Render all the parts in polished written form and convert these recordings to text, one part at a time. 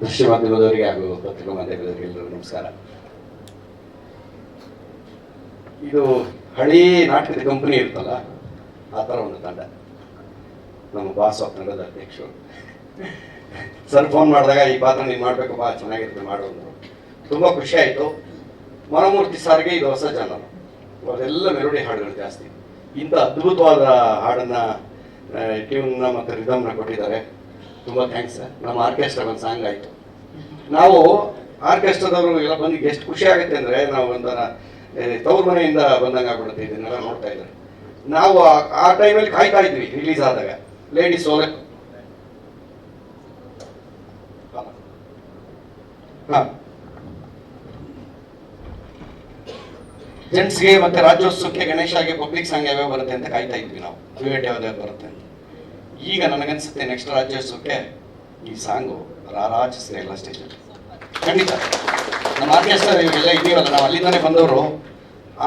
ದೃಶ್ಯ ಮಾಧ್ಯಮದವರಿಗೆ ಹಾಗೂ ಪತ್ರಿಕಾ ಮಾಧ್ಯಮದವರಿಗೆ ಎಲ್ಲರಿಗೂ ನಮಸ್ಕಾರ. ಇದು ಹಳಿ ನಾಟಕದ ಕಂಪನಿ ಇರ್ತಲ್ಲ, ಆ ಥರ ಒಂದು ತಂಡ. ನಮ್ಮ ಬಾಸ್ ಆಫ್ ತಂಡದ ಅಧ್ಯಕ್ಷರು ಸರ್ ಫೋನ್ ಮಾಡಿದಾಗ ಈ ಪಾತ್ರ ನೀನು ಮಾಡಬೇಕಪ್ಪ, ಚೆನ್ನಾಗಿರುತ್ತೆ ಮಾಡೋದು. ತುಂಬ ಖುಷಿ ಆಯಿತು. ಮನೋಮೂರ್ತಿ ಸಾರಿಗೆ ಇದು ಹೊಸ ಚಾನಲ್, ಅವರೆಲ್ಲ ಮೆಲೋಡಿ ಹಾಡುಗಳು ಜಾಸ್ತಿ. ಇಂಥ ಅದ್ಭುತವಾದ ಹಾಡನ್ನು, ಟ್ಯೂನ್ನ ಮತ್ತು ರಿದಮ್ನ ಕೊಟ್ಟಿದ್ದಾರೆ. ತುಂಬ ಥ್ಯಾಂಕ್ಸ್. ನಮ್ಮ ಆರ್ಕೆಸ್ಟ್ರಾ ಒಂದು ಸಾಂಗ್ ಆಯಿತು. ನಾವು ಆರ್ಕೆಸ್ಟ್ರಾದವರು ಎಲ್ಲ ಬಂದು ಎಷ್ಟು ಖುಷಿ ಆಗುತ್ತೆ ಅಂದರೆ, ನಾವು ಒಂಥರ ತವ್ರ ಮನೆಯಿಂದ ಬಂದಂಗೆ ಆಗ್ಬಿಡುತ್ತೆ. ಇದನ್ನೆಲ್ಲ ನೋಡ್ತಾ ಇದ್ದಾರೆ. ನಾವು ಆ ಟೈಮಲ್ಲಿ ಕಾಯ್ತಾ ಇದ್ವಿ ರಿಲೀಸ್ ಆದಾಗ. ಲೇಡೀಸ್ ಸೋಲೆ ಹಾಂ, ಜೆಂಟ್ಸ್ಗೆ ಮತ್ತೆ ರಾಜ್ಯೋತ್ಸವಕ್ಕೆ, ಗಣೇಶಗೆ, ಪಬ್ಲಿಕ್ ಸಾಂಗ್ ಯಾವ್ಯಾವ ಬರುತ್ತೆ ಅಂತ ಕಾಯ್ತಾ ಇದ್ವಿ ನಾವು. ಡ್ಯುಯೆಟ್ ಯಾವ್ದಾವ್ದು ಬರುತ್ತೆ ಅಂತ. ಈಗ ನನಗನ್ಸುತ್ತೆ ನೆಕ್ಸ್ಟ್ ರಾಜ್ಯೋತ್ಸವಕ್ಕೆ ಈ ಸಾಂಗು ರಾರಾಜಿಸ್ತೆ ಎಲ್ಲ ಸ್ಟೇಜಲ್ಲಿ. ಖಂಡಿತ ನಮ್ಮ ಆರ್ಕೆಸ್ಟ್ರಾ ಇವೆಲ್ಲ ಇದೀವಲ್ಲ, ನಾವು ಅಲ್ಲಿಂದನೇ ಬಂದವರು.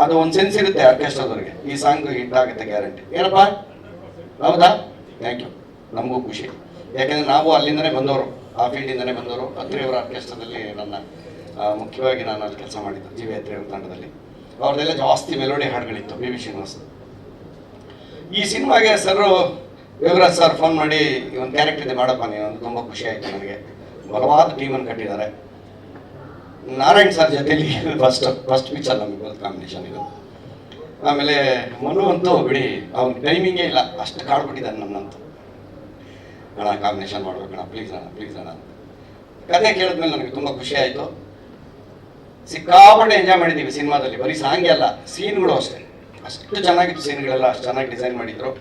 ಅದು ಒಂದು ಸೆನ್ಸ್ ಇರುತ್ತೆ ಆರ್ಕೆಸ್ಟ್ರಾದವ್ರಿಗೆ. ಈ ಸಾಂಗ್ ಹಿಟ್ ಆಗುತ್ತೆ ಗ್ಯಾರಂಟಿ. ಏನಪ್ಪ, ಹೌದಾ? Thank you. ನಮಗೂ ಖುಷಿ, ಯಾಕೆಂದರೆ ನಾವು ಅಲ್ಲಿಂದನೇ ಬಂದವರು, ಆ ಫೀಲ್ಡಿಂದನೇ ಬಂದವರು. ಅತ್ರಿಯವರ ಆರ್ಕೆಸ್ಟ್ರಾದಲ್ಲಿ ಮುಖ್ಯವಾಗಿ ನಾನು ಅಲ್ಲಿ ಕೆಲಸ ಮಾಡಿದ್ದು, ಜಿ ವಿ ಅತ್ರಿಯವರ ತಂಡದಲ್ಲಿ. ಅವ್ರದ್ದೆಲ್ಲ ಜಾಸ್ತಿ ಮೆಲೋಡಿ ಹಾಡುಗಳಿತ್ತು. B V Srinivas. ಈ ಸಿನಿಮಾಗೆ ಸರ್ ಯೋಗರಾಜ್ ಸರ್ ಫೋನ್ ಮಾಡಿ, ಒಂದು ಕ್ಯಾರೆಕ್ಟರ್ ಇದೆ ಮಾಡಪ್ಪ ನೀವು ಅಂತ. ತುಂಬ ಖುಷಿ ಆಯಿತು ನನಗೆ. ಬಲವಾದ ಟೀಮನ್ನು ಕಟ್ಟಿದ್ದಾರೆ. ನಾರಾಯಣ್ ಸರ್ ಜೊತೆಲಿ ಫಸ್ಟ್ ಪಿಕ್ಚರ್ ನಮಗೆ ಬರೋದು ಕಾಂಬಿನೇಷನ್ ಇದು. ಆಮೇಲೆ ಮನು ಅಂತೂ ಬಿಡಿ, ಅವ್ನ ಟೈಮಿಂಗೇ ಇಲ್ಲ, ಅಷ್ಟು ಕಾಡ್ಬಿಟ್ಟಿದ್ದಾನೆ ನನ್ನಂತೂ. ಅಣ್ಣ ಕಾಂಬಿನೇಷನ್ ಮಾಡ್ಬೇಕಣ್ಣ, ಪ್ಲೀಸ್ ಅಣ್ಣ ಪ್ಲೀಸ್ ಅಣ್ಣ ಅಂತ. ಕತೆ ಕೇಳಿದ್ಮೇಲೆ ನನಗೆ ತುಂಬ ಖುಷಿ ಆಯಿತು. ಸಿಕ್ಕಾಪಟ್ಟೆ ಎಂಜಾಯ್ ಮಾಡಿದ್ದೀವಿ ಸಿನಿಮಾದಲ್ಲಿ. ಬರೀ ಸಾಂಗೇ ಅಲ್ಲ, ಸೀನ್ಗಳು ಅಷ್ಟೇ. ಅಷ್ಟು ಚೆನ್ನಾಗಿತ್ತು ಸೀನ್ಗಳೆಲ್ಲ, ಅಷ್ಟು ಚೆನ್ನಾಗಿ ಡಿಸೈನ್ ಮಾಡಿದ್ರು.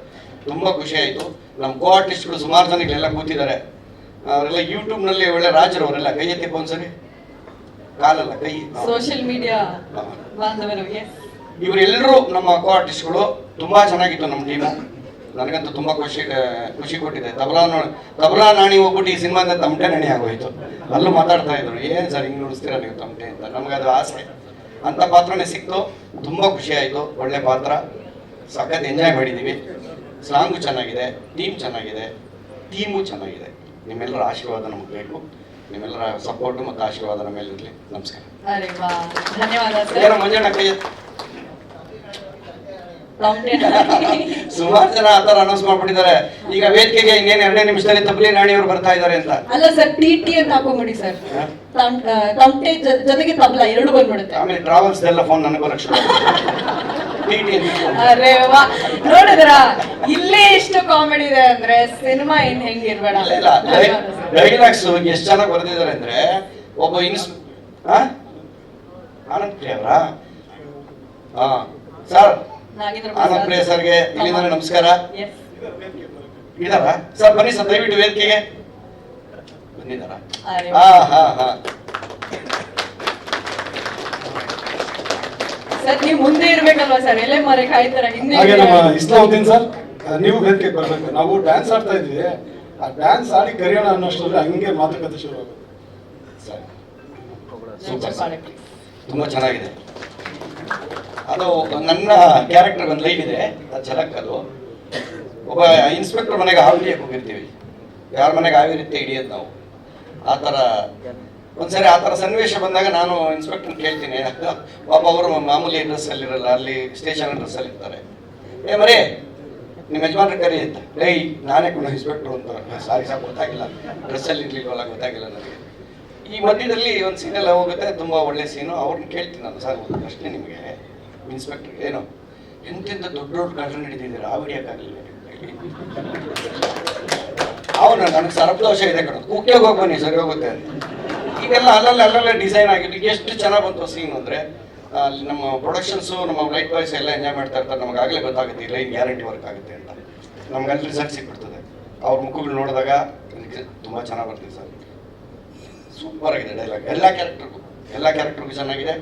ತುಂಬ ಖುಷಿ ಆಯಿತು. ನಮ್ಮ ಕೋ ಆರ್ಟಿಸ್ಟ್ಗಳು ಸುಮಾರು ಜನಗಳೆಲ್ಲ ಕೂತಿದ್ದಾರೆ. ಅವರೆಲ್ಲ ಯೂಟ್ಯೂಬ್ನಲ್ಲಿ ಒಳ್ಳೆ ರಾಜರು. ಅವರೆಲ್ಲ ಕೈ ಎತ್ತಿಪ್ಪ ಒಂದ್ಸರಿ, ಕಾಲಲ್ಲ ಕೈ. ಸೋಷಿಯಲ್ ಮೀಡಿಯಾ ಇವರೆಲ್ಲರೂ ನಮ್ಮ ಕೋ ಆರ್ಟಿಸ್ಟ್ಗಳು. ತುಂಬ ಚೆನ್ನಾಗಿತ್ತು ನಮ್ಮ ಟೀಮು. ನನಗಂತೂ ತುಂಬ ಖುಷಿ ಕೊಟ್ಟಿದೆ. ತಬಲಾ ನಾಣಿ ಹೋಗ್ಬಿಟ್ಟು ಈ ಸಿನಿಮಾದ ತಮಟೆ ನಾಣಿ ಆಗೋಯ್ತು. ಅಲ್ಲೂ ಮಾತಾಡ್ತಾ ಇದ್ರು, ಏನು ಸರ್ ಹಿಂಗೆ ನುಡಿಸ್ತೀರಾ ನೀವು ತಮಟೆ ಅಂತ. ನಮಗದು ಆಸೆ. ಅಂಥ ಪಾತ್ರನೇ ಸಿಕ್ತು. ತುಂಬ ಖುಷಿ ಆಯಿತು. ಒಳ್ಳೆ ಪಾತ್ರ, ಸಖತ್ ಎಂಜಾಯ್ ಮಾಡಿದ್ದೀವಿ. ಸಾಂಗು ಚೆನ್ನಾಗಿದೆ, ಟೀಮ್ ಚೆನ್ನಾಗಿದೆ, ಟೀಮು ಚೆನ್ನಾಗಿದೆ. ನಿಮ್ಮೆಲ್ಲರ ಆಶೀರ್ವಾದ ನಮಗೆ ಬೇಕು. ನಿಮ್ಮೆಲ್ಲರ ಸಪೋರ್ಟು ಮತ್ತು ಆಶೀರ್ವಾದ ನಮ್ಮ ಮೇಲೆ ಇರಲಿ. ನಮಸ್ಕಾರ. ಏನೋ ಮಂಜಣ್ಣ ಕೈ ಸುಮಾರು ಜನ ಆ ಥರ ಅನೌನ್ಸ್ ಮಾಡ್ಬಿಟ್ಟಿದ್ದಾರೆ. ಈಗ ವೇದಿಕೆಗೆ ಇನ್ನೇನು 2 ನಿಮಿಷದಲ್ಲಿ ತಬ್ಲಿ ನಾಣಿಯವರು ಬರ್ತಾ ಇದ್ದಾರೆ ಅಂತ. ಅಲ್ಲ ಸರ್, ಟಿ ಅಂತ ಹಾಕೊಂಡ್ಬಿಡಿ ಸರ್. ತಮಟೆ ಜೊತೆಗೆ ತಬ್ಲಾ ಎರಡು ಬಂದ್ಬಿಡುತ್ತೆ. ಆಮೇಲೆ ಟ್ರಾವೆಲ್ಸ್ ಎಲ್ಲ ಫೋನ್ ನನಗೂ ಲಕ್ಷ. ಅರೆ ವಾ, ನೋಡಿದ್ರ ಇಲ್ಲೇ ಎಷ್ಟು ಕಾಮಿಡಿ ಇದೆ ಅಂದ್ರೆ ಸಿನಿಮಾ ಇನ್ ಹೆಂಗಿರ್ಬೇಡ. ಡೈಲಾಗ್ಸ್ ಎಷ್ಟು ಚೆನ್ನಾಗಿ ಬರೆದಿದ್ದಾರೆ ಅಂದ್ರೆ, ಒಬ್ಬ ಆನಂದ್ ಪ್ರಿಯ ಅವರ ಸರ್, ಆನಂದ್ ಪ್ರಿಯ ಸರ್ಗೆ ಇಲ್ಲಿಂದ ನಮಸ್ಕಾರ. ಇದಾರ ಸರ್? ಬನ್ನಿ ಸರ್, ದಯವಿಟ್ಟು ವೇದಿಕೆಗೆ ಬಂದಿದ್ದಾರ? ಸರ್ ನೀವು ಮುಂದೆ ಇರ್ಬೇಕಲ್ವಾ ಸರ್, ಎಲ್ಲೇ ಮರೆ ಕಾಯ್ತಾರ ಹಿಂದೆ. ಹಾಗೆ ನಮ್ಮ ಇಸ್ಲಾವುದ್ದೀನ್ ಸರ್, ನೀವು ವೇದಿಕೆಗೆ ಬರ್ಬೇಕು. ನಾವು ಡ್ಯಾನ್ಸ್ ಆಡ್ತಾ ಇದ್ವಿ, ಆ ಡ್ಯಾನ್ಸ್ ಆಡಿ ಕರೆಯೋಣ ಅನ್ನೋಷ್ಟರಲ್ಲಿ ಹಂಗೆ ಮಾತುಕತೆ ಶುರು ಆಗುತ್ತೆ. ತುಂಬಾ ಚೆನ್ನಾಗಿದೆ. ಅದು ನನ್ನ ಕ್ಯಾರೆಕ್ಟರ್ ಒಂದು ಲೈನ್ ಇದೆ, ಅದು ಝಲಕ್. ಅದು ಒಬ್ಬ ಇನ್ಸ್ಪೆಕ್ಟರ್ ಮನೆಗೆ ಹಾವು ಹಿಡಿಯಕ್ಕೆ ಹೋಗಿರ್ತೀವಿ. ಯಾರ ಮನೆಗೆ ಹಾವಿರುತ್ತೆ ಹಿಡಿಯೋದು ನಾವು. ಆ ಥರ ಒಂದ್ಸರಿ ಆ ಥರ ಸನ್ನಿವೇಶ ಬಂದಾಗ ನಾನು ಇನ್ಸ್ಪೆಕ್ಟರ್ ಕೇಳ್ತೀನಿ. ಪಾಪ ಅವರು ಮಾಮೂಲಿ ಡ್ರೆಸ್ಸಲ್ಲಿರಲ್ಲ, ಅಲ್ಲಿ ಸ್ಟೇಷನ್ ಡ್ರೆಸ್ಸಲ್ಲಿ ಇರ್ತಾರೆ. ಮರೇ ನಿಮ್ಮ ಯಜಮಾನ್ರ ಕರಿ ಅಂತ. ನಾನೇ ಕೂಡ ಇನ್ಸ್ಪೆಕ್ಟರ್ ಅಂತ. ಸಾರಿ ಸಾಕು, ಗೊತ್ತಾಗಿಲ್ಲ, ಡ್ರೆಸ್ಸಲ್ಲಿ ಇರ್ಲಿಲ್ವಲ್ಲ, ಗೊತ್ತಾಗಿಲ್ಲ ನನಗೆ. ಈ ಮಧ್ಯದಲ್ಲಿ ಒಂದು ಸೀನೆಲ್ಲ ಹೋಗುತ್ತೆ, ತುಂಬ ಒಳ್ಳೆ ಸೀನು. ಅವ್ರನ್ನ ಕೇಳ್ತೀನಿ ನಾನು, ಸರ್ ಒಂದು ಪ್ರಶ್ನೆ ನಿಮಗೆ, ಇನ್ಸ್ಪೆಕ್ಟರ್ ಏನು ಎಂತೆಂಥ ದೊಡ್ಡ ದೊಡ್ಡ ಘಟನೆ ಹಿಡಿದಿದ್ದೀರಾ, ಆ ಹಿಡಿಯೋಕ್ಕಾಗಲಿಲ್ಲ ಅವನು. ನನಗೆ ಸರಪದೋಷ ಇದೆ ಕಣ, ಕುಕ್ಕೆ ಹೋಗಿ ಬನ್ನಿ ಸರಿ ಹೋಗುತ್ತೆ ಅಂತ. ಈಗೆಲ್ಲ ಅಲ್ಲಲ್ಲೇ ಡಿಸೈನ್ ಆಗಿದ್ದು ಎಷ್ಟು ಚೆನ್ನಾಗಿ ಬಂತು ಸೀನ್ ಅಂದರೆ. ಅಲ್ಲಿ ನಮ್ಮ ಪ್ರೊಡಕ್ಷನ್ಸು, ನಮ್ಮ ಲೈಟ್ ಬಾಯ್ಸ್ ಎಲ್ಲ ಎಂಜಾಯ್ ಮಾಡ್ತಾ ಇರ್ತಾರೆ. ನಮಗಾಗಲೇ ಗೊತ್ತಾಗುತ್ತೆ ಈ ಲೈನ್ ಗ್ಯಾರಂಟಿ ವರ್ಕ್ ಆಗುತ್ತೆ ಅಂತ. ನಮ್ಗೆ ಅಲ್ಲಿ ರಿಸಲ್ಟ್ ಸಿಕ್ಬಿಡ್ತದೆ. ಅವ್ರ ಮುಖಗಳು ನೋಡಿದಾಗ ತುಂಬ ಚೆನ್ನಾಗಿ ಬರ್ತೀವಿ ಸರ್. ಸೂಪರ್ ಆಗಿದೆ ಡೈಲಾಗ್. ಎಲ್ಲ ಕ್ಯಾರೆಕ್ಟರ್ಗೂ ಚೆನ್ನಾಗಿದೆ.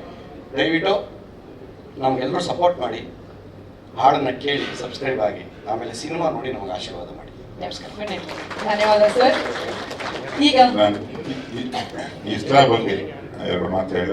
ದಯವಿಟ್ಟು ನಮಗೆಲ್ಲರೂ ಸಪೋರ್ಟ್ ಮಾಡಿ, ಹಾಡನ್ನು ಕೇಳಿ, ಸಬ್ಸ್ಕ್ರೈಬ್ ಆಗಿ, ಆಮೇಲೆ ಸಿನಿಮಾ ನೋಡಿ ನಮಗೆ ಆಶೀರ್ವಾದ ಮಾಡಿ. ನಮಸ್ಕಾರ. ಧನ್ಯವಾದ ಸರ್. ಈಗ ಇಷ್ಟ ಬಗ್ಗೆ 2 ಮಾತು ಹೇಳಿ.